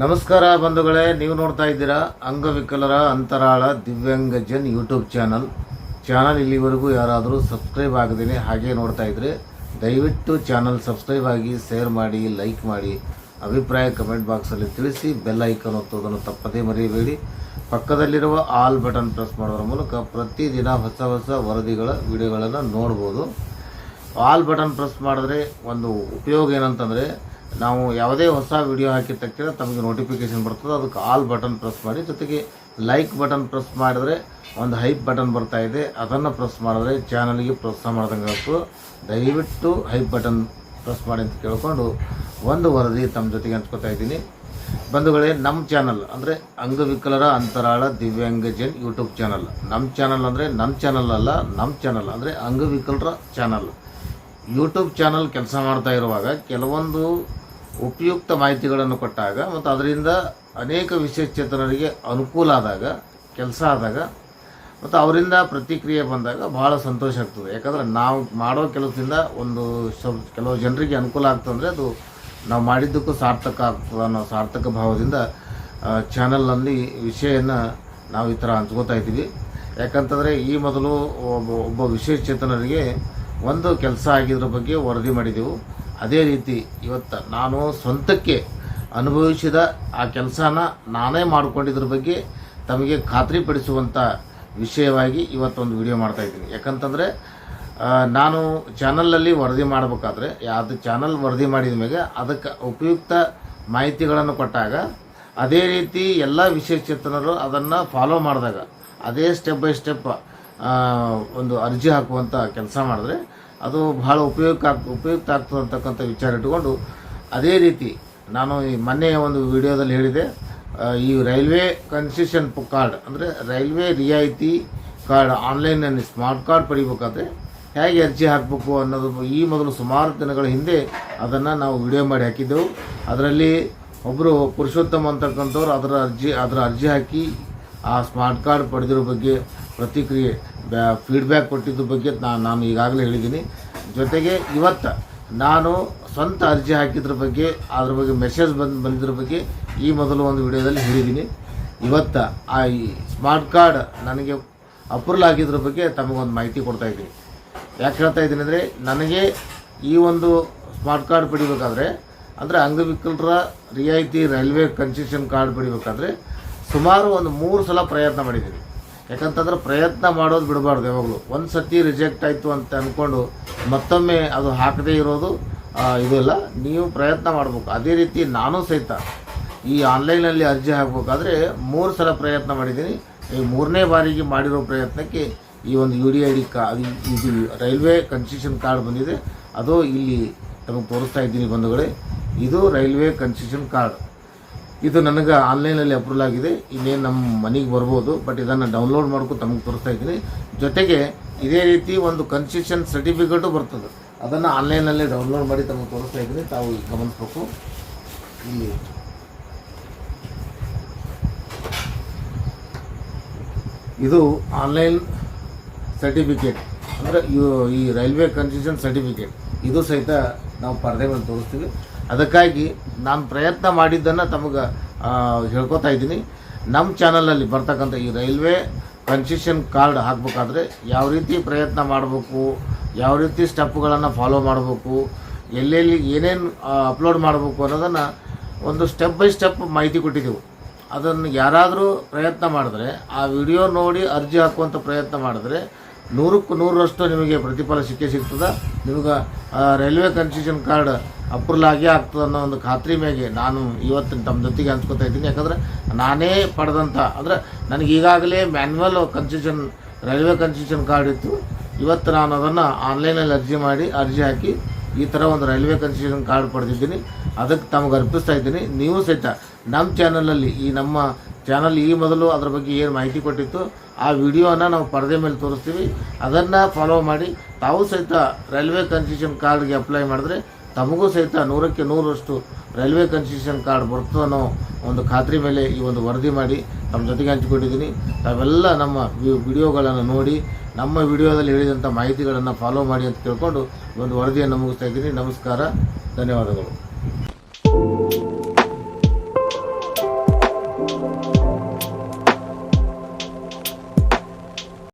ನಮಸ್ಕಾರ ಬಂಧುಗಳೇ, ನೀವು ನೋಡ್ತಾ ಇದ್ದೀರಾ ಅಂಗವಿಕಲರ ಅಂತರಾಳ ದಿವ್ಯಾಂಗಜನ್ ಯೂಟ್ಯೂಬ್ ಚಾನಲ್. ಇಲ್ಲಿವರೆಗೂ ಯಾರಾದರೂ ಸಬ್ಸ್ಕ್ರೈಬ್ ಆಗದೇನೆ ಹಾಗೆ ನೋಡ್ತಾ ಇದ್ರೆ ದಯವಿಟ್ಟು ಚಾನಲ್ ಸಬ್ಸ್ಕ್ರೈಬ್ ಆಗಿ, ಶೇರ್ ಮಾಡಿ, ಲೈಕ್ ಮಾಡಿ, ಅಭಿಪ್ರಾಯ ಕಮೆಂಟ್ ಬಾಕ್ಸಲ್ಲಿ ತಿಳಿಸಿ. ಬೆಲ್ ಐಕಾನ್ ಒತ್ತೋದನ್ನು ತಪ್ಪದೇ ಮರೆಯಬೇಡಿ. ಪಕ್ಕದಲ್ಲಿರುವ ಆಲ್ ಬಟನ್ ಪ್ರೆಸ್ ಮಾಡೋದ್ರ ಮೂಲಕ ಪ್ರತಿದಿನ ಹೊಸ ಹೊಸ ವರದಿಗಳ ವಿಡಿಯೋಗಳನ್ನು ನೋಡ್ಬೋದು. ಆಲ್ ಬಟನ್ ಪ್ರೆಸ್ ಮಾಡಿದ್ರೆ ಒಂದು ಉಪಯೋಗ ಏನಂತಂದರೆ, ನಾವು ಯಾವುದೇ ಹೊಸ ವಿಡಿಯೋ ಹಾಕಿದ ತಕ್ಷಣ ತಮಗೆ ನೋಟಿಫಿಕೇಷನ್ ಬರ್ತದೆ. ಅದಕ್ಕೆ ಆಲ್ ಬಟನ್ ಪ್ರೆಸ್ ಮಾಡಿ. ಜೊತೆಗೆ ಲೈಕ್ ಬಟನ್ ಪ್ರೆಸ್ ಮಾಡಿದ್ರೆ ಒಂದು ಹೈಪ್ ಬಟನ್ ಬರ್ತಾ ಇದೆ, ಅದನ್ನು ಪ್ರೆಸ್ ಮಾಡಿದ್ರೆ ಚಾನಲ್ಗೆ ಪ್ರೋತ್ಸಾಹ ಮಾಡ್ದಂಗೆ ಆಗ್ತದೆ. ದಯವಿಟ್ಟು ಹೈಪ್ ಬಟನ್ ಪ್ರೆಸ್ ಮಾಡಿ ಅಂತ ಕೇಳ್ಕೊಂಡು ಒಂದು ವರದಿ ತಮ್ಮ ಜೊತೆಗೆ ಹಂಚ್ಕೊತಾ ಇದ್ದೀನಿ. ಬಂಧುಗಳೇ, ನಮ್ಮ ಚಾನಲ್ ಅಂದರೆ ಅಂಗವಿಕಲರ ಅಂತರಾಳ ದಿವ್ಯಾಂಗಜನ್ ಯೂಟ್ಯೂಬ್ ಚಾನಲ್. ನಮ್ಮ ಚಾನಲ್ ಅಂದರೆ ನನ್ನ ಚಾನಲ್ ಅಲ್ಲ, ನಮ್ಮ ಚಾನಲ್ ಅಂದರೆ ಅಂಗವಿಕಲರ ಚಾನಲ್. ಯೂಟ್ಯೂಬ್ ಚಾನಲ್ ಕೆಲಸ ಮಾಡ್ತಾ ಇರುವಾಗ ಕೆಲವೊಂದು ಉಪಯುಕ್ತ ಮಾಹಿತಿಗಳನ್ನು ಕೊಟ್ಟಾಗ ಮತ್ತು ಅದರಿಂದ ಅನೇಕ ವಿಶೇಷಚೇತನರಿಗೆ ಅನುಕೂಲ ಆದಾಗ, ಕೆಲಸ ಆದಾಗ ಮತ್ತು ಅವರಿಂದ ಪ್ರತಿಕ್ರಿಯೆ ಬಂದಾಗ ಭಾಳ ಸಂತೋಷ ಆಗ್ತದೆ. ಯಾಕಂದರೆ ನಾವು ಮಾಡೋ ಕೆಲಸದಿಂದ ಕೆಲವು ಜನರಿಗೆ ಅನುಕೂಲ ಆಗ್ತದಂದರೆ ಅದು ನಾವು ಮಾಡಿದ್ದಕ್ಕೂ ಸಾರ್ಥಕ ಆಗ್ತದೆ ಅನ್ನೋ ಸಾರ್ಥಕ ಭಾವದಿಂದ ಚಾನಲ್ನಲ್ಲಿ ವಿಷಯನ ನಾವು ಈ ಥರ ಹಂಚ್ಕೋತಾ ಇದ್ದೀವಿ. ಯಾಕಂತಂದರೆ ಈ ಮೊದಲು ಒಬ್ಬ ವಿಶೇಷಚೇತನರಿಗೆ ಒಂದು ಕೆಲಸ ಆಗಿದ್ರ ಬಗ್ಗೆ ವರದಿ ಮಾಡಿದೆವು. ಅದೇ ರೀತಿ ಇವತ್ತು ನಾನು ಸ್ವಂತಕ್ಕೆ ಅನುಭವಿಸಿದ ಆ ಕೆಲಸನ ನಾನೇ ಮಾಡಿಕೊಂಡಿದ್ರ ಬಗ್ಗೆ ತಮಗೆ ಖಾತ್ರಿಪಡಿಸುವಂಥ ವಿಷಯವಾಗಿ ಇವತ್ತೊಂದು ವಿಡಿಯೋ ಮಾಡ್ತಾಯಿದ್ದೀನಿ. ಯಾಕಂತಂದರೆ ನಾನು ಚಾನಲಲ್ಲಿ ವರದಿ ಮಾಡಬೇಕಾದ್ರೆ ಅದು ಚಾನಲ್ ವರದಿ ಮಾಡಿದ ಮೇಲೆ ಅದಕ್ಕೆ ಉಪಯುಕ್ತ ಮಾಹಿತಿಗಳನ್ನು ಕೊಟ್ಟಾಗ, ಅದೇ ರೀತಿ ಎಲ್ಲ ವಿಶೇಷಚೇತನರು ಅದನ್ನು ಫಾಲೋ ಮಾಡಿದಾಗ, ಅದೇ ಸ್ಟೆಪ್ ಬೈ ಸ್ಟೆಪ್ ಒಂದು ಅರ್ಜಿ ಹಾಕುವಂಥ ಕೆಲಸ ಮಾಡಿದ್ರೆ ಅದು ಭಾಳ ಉಪಯುಕ್ತ ಆಗ್ತದೆ ಅಂತಕ್ಕಂಥ ವಿಚಾರ ಇಟ್ಟುಕೊಂಡು, ಅದೇ ರೀತಿ ನಾನು ಈ ಮೊನ್ನೆ ಒಂದು ವಿಡಿಯೋದಲ್ಲಿ ಹೇಳಿದೆ, ಈ ರೈಲ್ವೆ ಕನ್ಸೆಷನ್ ಕಾರ್ಡ್ ಅಂದರೆ ರೈಲ್ವೆ ರಿಯಾಯಿತಿ ಕಾರ್ಡ್ ಆನ್ಲೈನಲ್ಲಿ ಸ್ಮಾರ್ಟ್ ಕಾರ್ಡ್ ಪಡಿಬೇಕಾದ್ರೆ ಹೇಗೆ ಅರ್ಜಿ ಹಾಕಬೇಕು ಅನ್ನೋದು ಈ ಮೊದಲು ಸುಮಾರು ದಿನಗಳ ಹಿಂದೆ ಅದನ್ನು ನಾವು ವಿಡಿಯೋ ಮಾಡಿ ಹಾಕಿದ್ದೆವು. ಅದರಲ್ಲಿ ಒಬ್ಬರು ಪುರುಷೋತ್ತಮ ಅಂತಕ್ಕಂಥವ್ರು ಅದರ ಅರ್ಜಿ ಹಾಕಿ ಆ ಸ್ಮಾರ್ಟ್ ಕಾರ್ಡ್ ಪಡೆದಿರೋ ಬಗ್ಗೆ ಪ್ರತಿಕ್ರಿಯೆ ಫೀಡ್ಬ್ಯಾಕ್ ಕೊಟ್ಟಿದ್ದ ಬಗ್ಗೆ ನಾನು ಈಗಾಗಲೇ ಹೇಳಿದ್ದೀನಿ. ಜೊತೆಗೆ ಇವತ್ತು ನಾನು ಸ್ವಂತ ಅರ್ಜಿ ಹಾಕಿದ್ರ ಬಗ್ಗೆ, ಅದ್ರ ಬಗ್ಗೆ ಮೆಸೇಜ್ ಬಂದಿದ್ರ ಬಗ್ಗೆ ಈ ಮೊದಲು ಒಂದು ವಿಡಿಯೋದಲ್ಲಿ ಹೇಳಿದ್ದೀನಿ. ಇವತ್ತು ಆ ಈ ಸ್ಮಾರ್ಟ್ ಕಾರ್ಡ್ ನನಗೆ ಅಪ್ರೂವಲ್ ಆಗಿದ್ರ ಬಗ್ಗೆ ತಮಗೊಂದು ಮಾಹಿತಿ ಕೊಡ್ತಾ ಇದ್ದೀನಿ. ಯಾಕೆ ಹೇಳ್ತಾ ಇದ್ದೀನಿ ಅಂದರೆ, ನನಗೆ ಈ ಒಂದು ಸ್ಮಾರ್ಟ್ ಕಾರ್ಡ್ ಪಡಿಬೇಕಾದ್ರೆ ಅಂದರೆ ಅಂಗವಿಕಲರ ರಿಯಾಯಿತಿ ರೈಲ್ವೆ ಕನ್ಸೆಷನ್ ಕಾರ್ಡ್ ಪಡಿಬೇಕಾದ್ರೆ ಸುಮಾರು ಒಂದು 3 ಸಲ ಪ್ರಯತ್ನ ಮಾಡಿದ್ದೀನಿ. ಯಾಕಂತಂದ್ರೆ ಪ್ರಯತ್ನ ಮಾಡೋದು ಬಿಡಬಾರ್ದು. ಯಾವಾಗಲೂ ಒಂದು ಸತಿ ರಿಜೆಕ್ಟ್ ಆಯಿತು ಅಂತ ಅಂದ್ಕೊಂಡು ಮತ್ತೊಮ್ಮೆ ಅದು ಹಾಕದೇ ಇರೋದು ಇದು ಇಲ್ಲ. ನೀವು ಪ್ರಯತ್ನ ಮಾಡಬೇಕು. ಅದೇ ರೀತಿ ನಾನು ಸಹಿತ ಈ ಆನ್ಲೈನಲ್ಲಿ ಅರ್ಜಿ ಹಾಕಬೇಕಾದ್ರೆ 3 ಸಲ ಪ್ರಯತ್ನ ಮಾಡಿದ್ದೀನಿ. ಈ 3ನೇ ಬಾರಿಗೆ ಮಾಡಿರೋ ಪ್ರಯತ್ನಕ್ಕೆ ಈ ಒಂದು UDID ಇದು ರೈಲ್ವೆ ಕನ್ಸೆಷನ್ ಕಾರ್ಡ್ ಬಂದಿದೆ. ಅದು ಇಲ್ಲಿ ತಮಗೆ ತೋರಿಸ್ತಾ ಇದ್ದೀನಿ ಬಂಧುಗಳೇ. ಇದು ರೈಲ್ವೆ ಕನ್ಸೆಷನ್ ಕಾರ್ಡ್. ಇದು ನನಗೆ ಆನ್ಲೈನಲ್ಲಿ ಅಪ್ರೂವಲ್ ಆಗಿದೆ. ಇನ್ನೇನು ನಮ್ಮ ಮನೆಗೆ ಬರ್ಬೋದು, ಬಟ್ ಇದನ್ನು ಡೌನ್ಲೋಡ್ ಮಾಡ್ಕೊಂಡು ತಮಗೆ ತೋರಿಸ್ತಾ ಇದ್ದೀನಿ. ಜೊತೆಗೆ ಇದೇ ರೀತಿ ಒಂದು ಕನ್ಸೆಷನ್ ಸರ್ಟಿಫಿಕೇಟು ಬರ್ತದೆ, ಅದನ್ನು ಆನ್ಲೈನಲ್ಲಿ ಡೌನ್ಲೋಡ್ ಮಾಡಿ ತಮಗೆ ತೋರಿಸ್ತಾ ಇದ್ದೀನಿ. ತಾವು ಗಮನಿಸ್ಬೇಕು. ಇಲ್ಲಿ ಇದು ಆನ್ಲೈನ್ ಸರ್ಟಿಫಿಕೇಟ್ ಅಂದರೆ ಈ ರೈಲ್ವೆ ಕನ್ಸೆಷನ್ ಸರ್ಟಿಫಿಕೇಟ್, ಇದು ಸಹಿತ ನಾವು ಪರದೆ ಮೇಲೆ ತೋರಿಸ್ತೀವಿ. ಅದಕ್ಕಾಗಿ ನಾನು ಪ್ರಯತ್ನ ಮಾಡಿದ್ದನ್ನು ತಮಗೆ ಹೇಳ್ಕೊತಾ ಇದ್ದೀನಿ. ನಮ್ಮ ಚಾನಲಲ್ಲಿ ಬರ್ತಕ್ಕಂಥ ಈ ರೈಲ್ವೆ ಕನ್ಸೆಷನ್ ಕಾರ್ಡ್ ಹಾಕಬೇಕಾದ್ರೆ ಯಾವ ರೀತಿ ಪ್ರಯತ್ನ ಮಾಡಬೇಕು, ಯಾವ ರೀತಿ ಸ್ಟೆಪ್ಗಳನ್ನು ಫಾಲೋ ಮಾಡಬೇಕು, ಎಲ್ಲೆಲ್ಲಿ ಏನೇನು ಅಪ್ಲೋಡ್ ಮಾಡಬೇಕು ಅನ್ನೋದನ್ನು ಒಂದು ಸ್ಟೆಪ್ ಬೈ ಸ್ಟೆಪ್ ಮಾಹಿತಿ ಕೊಟ್ಟಿದ್ದೆವು. ಅದನ್ನು ಯಾರಾದರೂ ಪ್ರಯತ್ನ ಮಾಡಿದ್ರೆ, ಆ ವಿಡಿಯೋ ನೋಡಿ ಅರ್ಜಿ ಹಾಕುವಂಥ ಪ್ರಯತ್ನ ಮಾಡಿದ್ರೆ 100ಕ್ಕೆ 100ರಷ್ಟು ನಿಮಗೆ ಪ್ರತಿಫಲ ಸಿಗ್ತದೆ. ನಿಮಗೆ ರೈಲ್ವೆ ಕನ್ಸೆಷನ್ ಕಾರ್ಡ್ ಅಪ್ರೂವಲ್ ಆಗೇ ಆಗ್ತದೆ ಅನ್ನೋ ಒಂದು ಖಾತ್ರಿ ಮೇಲೆ ನಾನು ಇವತ್ತು ತಮ್ಮ ಜೊತೆಗೆ ಹಂಚ್ಕೊತಾ ಇದ್ದೀನಿ. ಯಾಕಂದರೆ ನಾನೇ ಪಡೆದಂಥ ಅಂದರೆ ನನಗೆ ಈಗಾಗಲೇ ಮ್ಯಾನ್ಯುವಲ್ ರೈಲ್ವೆ ಕನ್ಸೆಷನ್ ಕಾರ್ಡ್ ಇತ್ತು. ಇವತ್ತು ನಾನು ಅದನ್ನು ಆನ್ಲೈನಲ್ಲಿ ಅರ್ಜಿ ಹಾಕಿ ಈ ಥರ ಒಂದು ರೈಲ್ವೆ ಕನ್ಸೆಷನ್ ಕಾರ್ಡ್ ಪಡೆದಿದ್ದೀನಿ. ಅದಕ್ಕೆ ತಮಗೆ ಅರ್ಪಿಸ್ತಾ ಇದ್ದೀನಿ. ನೀವು ಸಹಿತ ನಮ್ಮ ಚಾನಲಲ್ಲಿ ನಮ್ಮ ಚಾನಲ್ ಈ ಮೊದಲು ಅದರ ಬಗ್ಗೆ ಏನು ಮಾಹಿತಿ ಕೊಟ್ಟಿತ್ತು ಆ ವಿಡಿಯೋನ ನಾವು ಪರದೆ ಮೇಲೆ ತೋರಿಸ್ತೀವಿ. ಅದನ್ನು ಫಾಲೋ ಮಾಡಿ ತಾವು ಸಹಿತ ರೈಲ್ವೆ ಕನ್ಸೆಷನ್ ಕಾರ್ಡ್ಗೆ ಅಪ್ಲೈ ಮಾಡಿದ್ರೆ ತಮಗೂ ಸಹಿತ 100ಕ್ಕೆ 100ರಷ್ಟು ರೈಲ್ವೆ ಕನ್ಸೆಷನ್ ಕಾರ್ಡ್ ಬರ್ತದೆ ಅನ್ನೋ ಒಂದು ಖಾತ್ರಿ ಮೇಲೆ ಈ ಒಂದು ವರದಿ ಮಾಡಿ ತಮ್ಮ ಜೊತೆಗೆ ಹಂಚಿಕೊಂಡಿದ್ದೀನಿ. ತಾವೆಲ್ಲ ನಮ್ಮ ವಿಡಿಯೋಗಳನ್ನು ನೋಡಿ ನಮ್ಮ ವಿಡಿಯೋದಲ್ಲಿ ಹೇಳಿದಂಥ ಮಾಹಿತಿಗಳನ್ನು ಫಾಲೋ ಮಾಡಿ ಅಂತ ಕೇಳ್ಕೊಂಡು ಒಂದು ವರದಿಯನ್ನು ಮುಗಿಸ್ತಾ ಇದ್ದೀನಿ. ನಮಸ್ಕಾರ, ಧನ್ಯವಾದಗಳು.